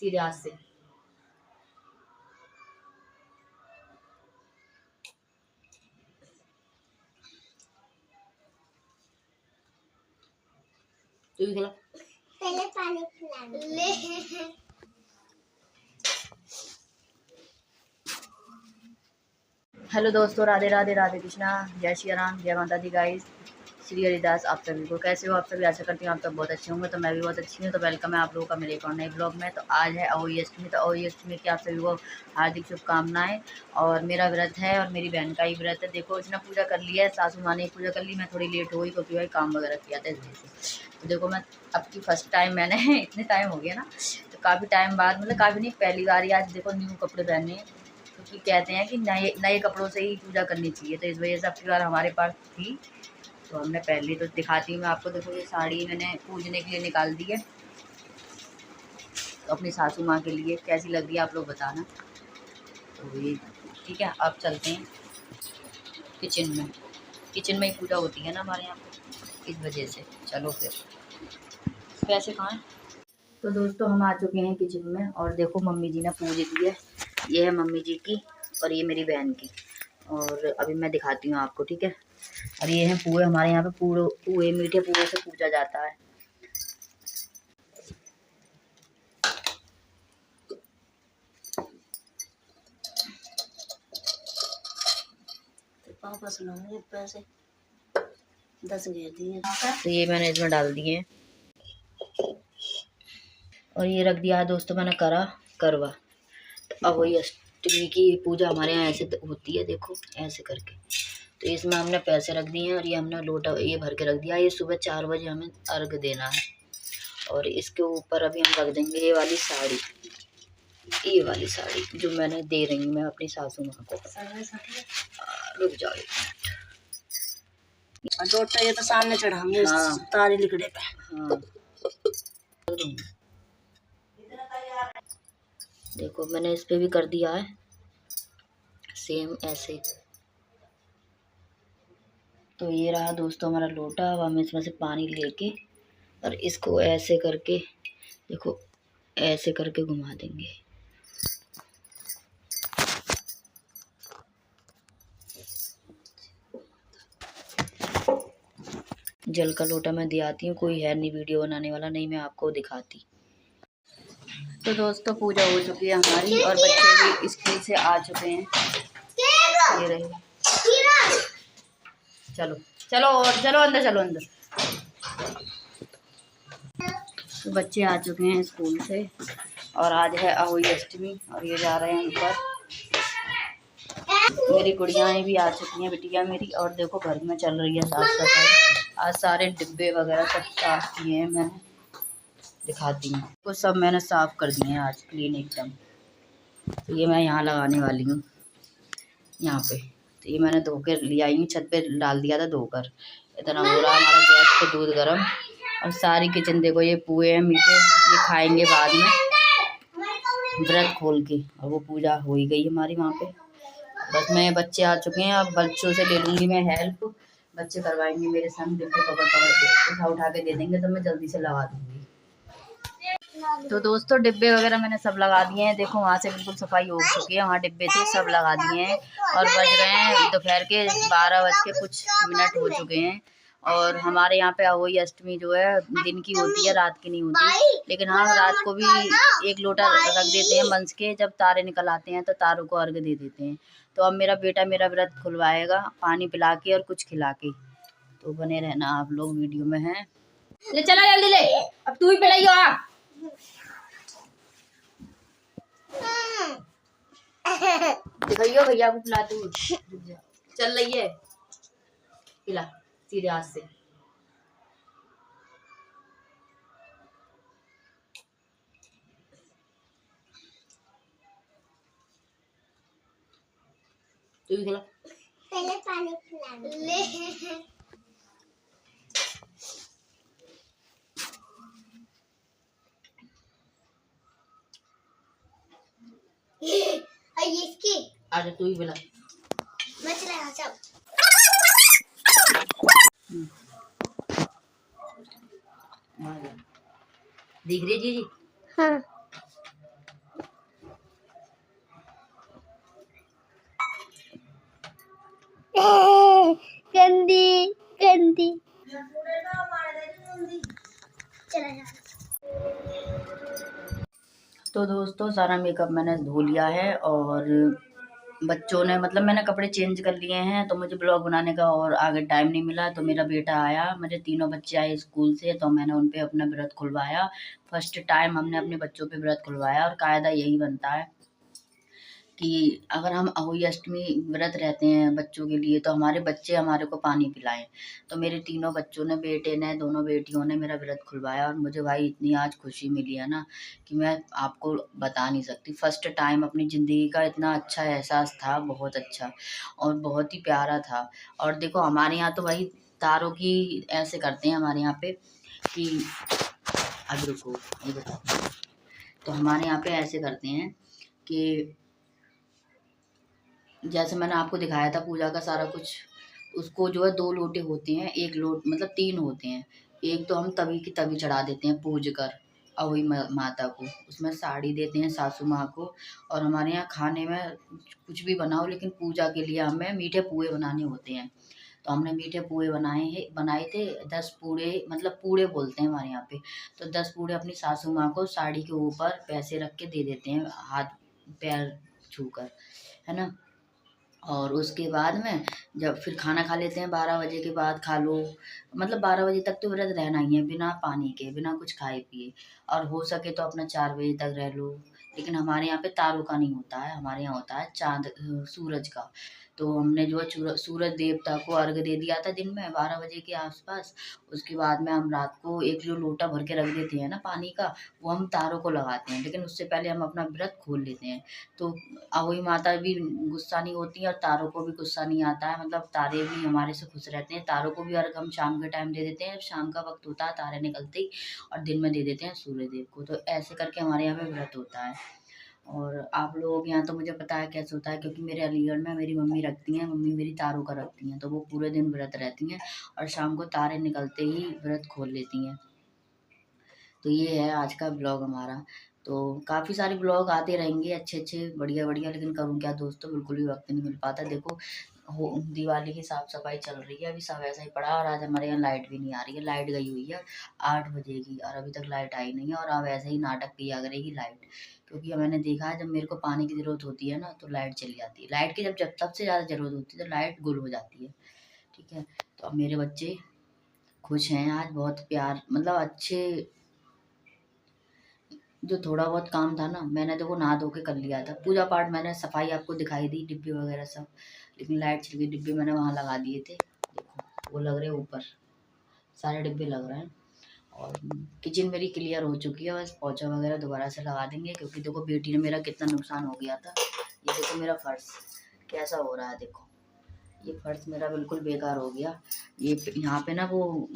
सीधे हाथ से। तू भी खिला। पहले पानी पिला ले। हेलो दोस्तों, राधे राधे, राधे कृष्णा, जय श्री राम, जय माता दी गाइस, श्री हरिदास। आप सभी को कैसे हो? आप सभी आशा करती हूँ आप सब बहुत अच्छे होंगे। तो मैं भी बहुत अच्छी हूँ। तो वेलकम है आप लोगों का मेरे एक और नए ब्लॉग में। तो आज है अहोई अष्टमी। तो अहोई अष्टमी की आप सभी को हार्दिक शुभकामनाएं। और मेरा व्रत है और मेरी बहन का ही व्रत है। देखो, उसने पूजा कर लिया है, सासू माँ ने पूजा कर ली। मैं थोड़ी लेट हो गई क्योंकि भाई काम वगैरह किया था इस वजह से। तो देखो, मैं अब की फर्स्ट टाइम मैंने इतने टाइम हो गया ना, तो काफ़ी टाइम बाद, मतलब काफ़ी नहीं, पहली बार ही आज देखो न्यू कपड़े पहने, क्योंकि कहते हैं कि नए नए कपड़ों से ही पूजा करनी चाहिए। तो इस वजह से अब की बार हमारे पास थी तो हमने पहले, तो दिखाती हूँ मैं आपको। देखो, ये साड़ी मैंने पूजने के लिए निकाल दी है, तो अपनी सासू माँ के लिए कैसी लग रही है आप लोग बताना। तो ये ठीक है, अब चलते हैं किचन में। किचन में ही पूजा होती है ना हमारे यहाँ पे, इस वजह से। चलो फिर, पैसे कहाँ हैं? तो दोस्तों, हम आ चुके हैं किचन में और देखो मम्मी जी ने पूज दी है। ये है मम्मी जी की और ये मेरी बहन की। और अभी मैं दिखाती हूँ आपको, ठीक है। और ये है पुए, हमारे यहाँ पे पुए मीठे पुए से पूजा जाता है। वापस लाऊंगे पैसे 10 घेर दिए। तो ये मैंने इसमें डाल दिए हैं और ये रख दिया है दोस्तों मैंने करवा। तो अब वही अष्टमी की पूजा हमारे यहाँ ऐसे होती है, देखो ऐसे करके। तो इसमें हमने पैसे रख दिए हैं और ये हमने लोटा ये भर के रख दिया। ये सुबह 4 बजे हमें अर्घ देना है। और इसके ऊपर अभी हम रख देंगे ये वाली साड़ी, ये वाली साड़ी जो मैंने दे रही हूँ मैं अपनी सासू माँ को। रुक जाओ एक मिनट। लोटा ये तो सामने चढ़ाऊंगे। हाँ। तारी लिकड़े पे। हाँ, देखो मैंने इस पे भी कर दिया है सेम ऐसे। तो ये रहा दोस्तों हमारा लोटा। अब हम इसमें से पानी लेके और इसको ऐसे करके, देखो ऐसे करके घुमा देंगे। जल का लोटा मैं दे आती हूँ, कोई है नहीं वीडियो बनाने वाला, नहीं मैं आपको दिखाती। तो दोस्तों पूजा हो चुकी है हमारी और बच्चे भी स्कूल से आ चुके हैं। ये रहे, चलो चलो और चलो अंदर, चलो अंदर। तो बच्चे आ चुके हैं स्कूल से और आज है अहोई अष्टमी और ये जा रहे हैं ऊपर। मेरी गुड़ियाएँ भी आ चुकी हैं, बिटिया मेरी। और देखो घर में चल रही है साफ सफाई। आज सारे डिब्बे वगैरह सब साफ किए हैं मैंने, दिखाती हूँ। वो सब मैंने साफ कर दिए हैं आज, क्लीन एकदम। तो ये मैं यहाँ लगाने वाली हूँ, यहाँ पे। तो ये मैंने धो के ले आई हूँ, छत पे डाल दिया था धोकर। इतना हो रहा हमारा गैस पे दूध गर्म। और सारी किचन देखो, ये पुए हैं मीठे, ये खाएंगे बाद में व्रत खोल के। और वो पूजा हो ही गई हमारी वहाँ पे। बस मैं, बच्चे आ चुके हैं, अब बच्चों से ले लूँगी मैं हेल्प। बच्चे करवाएंगे मेरे संग, डिब्बे कवर के उठा के दे देंगे तो मैं जल्दी से लगा दूँगी। तो दोस्तों डिब्बे वगैरह मैंने सब लगा दिए हैं। देखो वहाँ से बिल्कुल सफाई हो चुकी है, वहाँ डिब्बे थे सब लगा दिए हैं। और बज रहे हैं दोपहर के 12 बज के कुछ मिनट हो चुके हैं। और हमारे यहाँ पे अहोई अष्टमी जो है दिन की होती है, रात की नहीं होती। लेकिन हाँ, रात को भी एक लोटा रख देते हैं मंच के, जब तारे निकल आते हैं तो तारों को अर्घ दे देते हैं। तो अब मेरा बेटा मेरा व्रत खुलवाएगा पानी पिला के और कुछ खिला के। तो बने रहना आप लोग वीडियो में। हैं ले चला जल्दी ले, अब तू ही पिलाइयो। आ दिखाइयो भैया को पिलाते हुए। चल रही है, पिला सीधे हाथ से। तू भी खिला। पहले पानी पिला ले। इसकी आजा तू ही पिला। मैं चला सब। दिख रही जी जी। हाँ। गंदी गंदी। चला जा। तो दोस्तों सारा मेकअप मैंने धो लिया है और बच्चों ने मतलब मैंने कपड़े चेंज कर लिए हैं, तो मुझे ब्लॉग बनाने का और आगे टाइम नहीं मिला। तो मेरा बेटा आया, मेरे तीनों बच्चे आए स्कूल से, तो मैंने उन पे अपना व्रत खुलवाया। फर्स्ट टाइम हमने अपने बच्चों पे व्रत खुलवाया और कायदा यही बनता है कि अगर हम अहोई अष्टमी व्रत रहते हैं बच्चों के लिए, तो हमारे बच्चे हमारे को पानी पिलाएं। तो मेरे तीनों बच्चों ने, बेटे ने, दोनों बेटियों ने मेरा व्रत खुलवाया और मुझे भाई इतनी आज खुशी मिली है ना कि मैं आपको बता नहीं सकती। फर्स्ट टाइम अपनी ज़िंदगी का इतना अच्छा एहसास था, बहुत अच्छा और बहुत ही प्यारा था। और देखो हमारे यहाँ तो भाई तारों की ऐसे करते हैं हमारे यहाँ पे कि अब रुको ये बताओ। तो हमारे यहाँ पे ऐसे करते हैं कि जैसे मैंने आपको दिखाया था पूजा का सारा कुछ, उसको जो है 2 लोटे होते हैं, 1 लोट मतलब 3 होते हैं। एक तो हम तभी की तभी चढ़ा देते हैं पूज कर अहोई माता को, उसमें साड़ी देते हैं सासू माँ को। और हमारे यहाँ खाने में कुछ भी बनाओ, लेकिन पूजा के लिए हमें मीठे पुए बनाने होते हैं। तो हमने मीठे पुए बनाए थे 10 पूड़े, मतलब पूड़े बोलते हैं हमारे यहाँ पे। तो 10 पूड़े अपनी सासू माँ को साड़ी के ऊपर पैसे रख के दे देते हैं, हाथ पैर छूकर, है ना। और उसके बाद में जब फिर खाना खा लेते हैं, 12 बजे के बाद खा लो, मतलब 12 बजे तक तो व्रत रहना ही है, बिना पानी के, बिना कुछ खाए पिए। और हो सके तो अपना 4 बजे तक रह लो। लेकिन हमारे यहाँ पे तारों का नहीं होता है, हमारे यहाँ होता है चाँद सूरज का। तो हमने जो है सूरज देवता को अर्घ दे दिया था दिन में 12 बजे के आसपास। उसके बाद में हम रात को एक जो लोटा भर के रख देते हैं ना पानी का, वो हम तारों को लगाते हैं, लेकिन उससे पहले हम अपना व्रत खोल लेते हैं। तो अहोई माता भी गुस्सा नहीं होती है और तारों को भी गुस्सा नहीं आता है, मतलब तारे भी हमारे से खुश रहते हैं। तारों को भी अर्घ हम शाम के टाइम दे देते हैं, शाम का वक्त होता है तारे निकलते ही, और दिन में दे देते हैं सूर्य देव को। तो ऐसे करके हमारे यहाँ पे व्रत होता है। और आप लोगों के यहाँ तो मुझे पता है कैसे होता है, क्योंकि मेरे अलीगढ़ में मेरी मम्मी रखती हैं, मम्मी मेरी तारों का रखती हैं, तो वो पूरे दिन व्रत रहती हैं और शाम को तारे निकलते ही व्रत खोल लेती हैं। तो ये है आज का ब्लॉग हमारा। तो काफ़ी सारे ब्लॉग आते रहेंगे अच्छे अच्छे बढ़िया बढ़िया, लेकिन करूँ क्या दोस्तों, बिल्कुल भी वक्त नहीं मिल पाता। देखो हो दिवाली की साफ सफाई चल रही है, अभी सब ऐसा ही पड़ा। और आज हमारे यहाँ लाइट भी नहीं आ रही है, लाइट गई हुई है 8 बजे की और अभी तक लाइट आई नहीं है। और अब ऐसे ही नाटक किया करेगी लाइट, क्योंकि मैंने देखा है जब मेरे को पानी की ज़रूरत होती है ना तो लाइट चली जाती है। लाइट की जब सबसे ज़्यादा ज़रूरत होती है तो लाइट गुल हो जाती है। ठीक है, तो अब मेरे बच्चे खुश हैं आज, बहुत प्यार, मतलब अच्छे। जो थोड़ा बहुत काम था ना मैंने देखो नहा धो के कर लिया था, पूजा पाठ मैंने सफाई आपको दिखाई दी, डिब्बे वगैरह सब। लेकिन लाइट चली गई, डिब्बे मैंने वहाँ लगा दिए थे, देखो वो लग रहे हैं ऊपर, सारे डिब्बे लग रहे हैं। और किचन मेरी क्लियर हो चुकी है, बस पोछा वगैरह दोबारा से लगा देंगे, क्योंकि देखो बेटी ने मेरा कितना नुकसान हो गया था। ये देखो मेरा फर्श कैसा हो रहा है, देखो ये फर्श मेरा बिल्कुल बेकार हो गया। ये यहाँ पे ना वो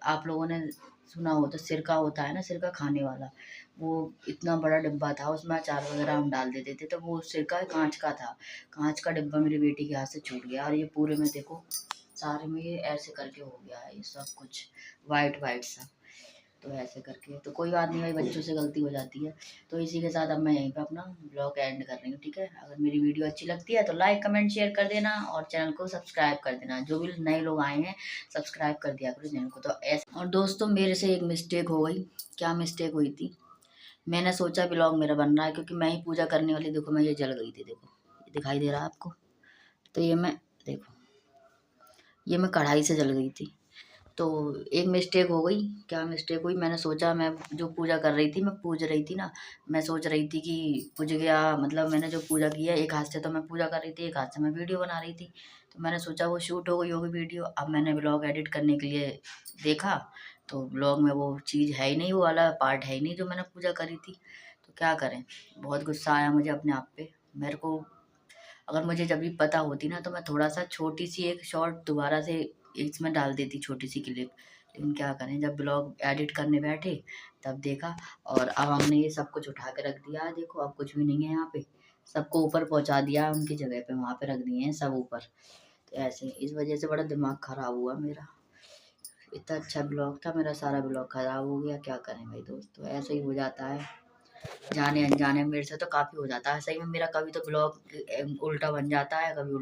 आप लोगों ने सुना हो तो सिरका होता है ना, सिरका खाने वाला, वो इतना बड़ा डिब्बा था, उसमें अचार वगैरह हम डाल देते थे, तो वो सिरका कांच का था। कांच का डिब्बा मेरी बेटी के हाथ से छूट गया और ये पूरे में देखो सारे में ये ऐसे करके हो गया है, ये सब कुछ वाइट वाइट सा। तो ऐसे करके तो कोई बात नहीं भाई, बच्चों से गलती हो जाती है। तो इसी के साथ अब मैं यहीं पे अपना ब्लॉग एंड कर रही हूँ। ठीक है, अगर मेरी वीडियो अच्छी लगती है तो लाइक कमेंट शेयर कर देना और चैनल को सब्सक्राइब कर देना। जो भी नए लोग आए हैं सब्सक्राइब कर दिया करो चैनल को। तो ऐसे, और दोस्तों मेरे से एक मिस्टेक हो गई। क्या मिस्टेक हुई थी, मैंने सोचा ब्लॉग मेरा बन रहा है, क्योंकि मैं ही पूजा करने वाली, देखो मैं ये जल गई थी, देखो ये दिखाई दे रहा है आपको। तो ये मैं देखो ये मैं कढ़ाई से जल गई थी। तो एक मिस्टेक हो गई। क्या मिस्टेक हुई, मैंने सोचा मैं जो पूजा कर रही थी, मैं पूज रही थी ना, मैं सोच रही थी कि पूज गया, मतलब मैंने जो पूजा की है, एक हाथ से तो मैं पूजा कर रही थी, एक हाथ से मैं वीडियो बना रही थी। तो मैंने सोचा वो शूट हो गई होगी वीडियो। अब मैंने ब्लॉग एडिट करने के लिए देखा तो ब्लॉग में वो चीज़ है ही नहीं, वो वाला पार्ट है ही नहीं जो मैंने पूजा करी थी। तो क्या करें, बहुत गुस्सा आया मुझे अपने आप पे। मेरे को अगर मुझे जब भी पता होती ना तो मैं थोड़ा सा छोटी सी एक शॉर्ट दोबारा से इसमें डाल देती, छोटी सी क्लिप। लेकिन क्या करें, जब ब्लॉग एडिट करने बैठे तब देखा, और अब हमने ये सब कुछ उठा के रख दिया। देखो अब कुछ भी नहीं है यहाँ पे, सबको ऊपर पहुँचा दिया उनकी जगह पे, वहाँ पे रख दिए हैं सब ऊपर। तो ऐसे इस वजह से बड़ा दिमाग खराब हुआ मेरा। इतना अच्छा ब्लॉग था मेरा, सारा ब्लॉग खराब हो गया। क्या करें भाई दोस्तों, ऐसे ही हो जाता है, जाने अनजाने मेरे से तो काफ़ी हो जाता है। सही में मेरा कभी तो ब्लॉग उल्टा बन जाता है, कभी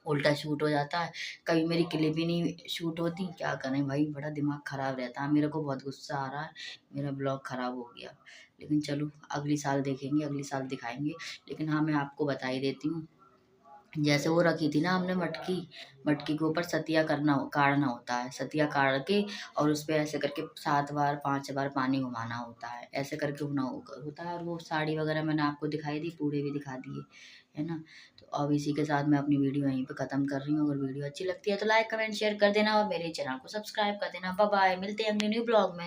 उल्टा शूट हो जाता है, कभी मेरी क्लिप ही नहीं शूट होती। क्या करें भाई, बड़ा दिमाग ख़राब रहता है। मेरे को बहुत गुस्सा आ रहा है, मेरा ब्लॉग ख़राब हो गया। लेकिन चलो अगली साल देखेंगे, अगली साल दिखाएँगे। लेकिन हाँ, मैं आपको बता ही देती हूँ, जैसे वो रखी थी ना हमने मटकी, मटकी के ऊपर सतिया काढ़ना होता है। सतिया काढ़ के और उस पे ऐसे करके 7 बार 5 बार पानी घुमाना होता है, ऐसे करके होता है। और वो साड़ी वगैरह मैंने आपको दिखाई दी, पूड़े भी दिखा दिए, है ना। तो अब इसी के साथ मैं अपनी वीडियो यहीं पे ख़त्म कर रही हूँ। अगर वीडियो अच्छी लगती है तो लाइक कमेंट शेयर कर देना और मेरे चैनल को सब्सक्राइब कर देना। बाय बाय, मिलते हैं अगले न्यू ब्लॉग में।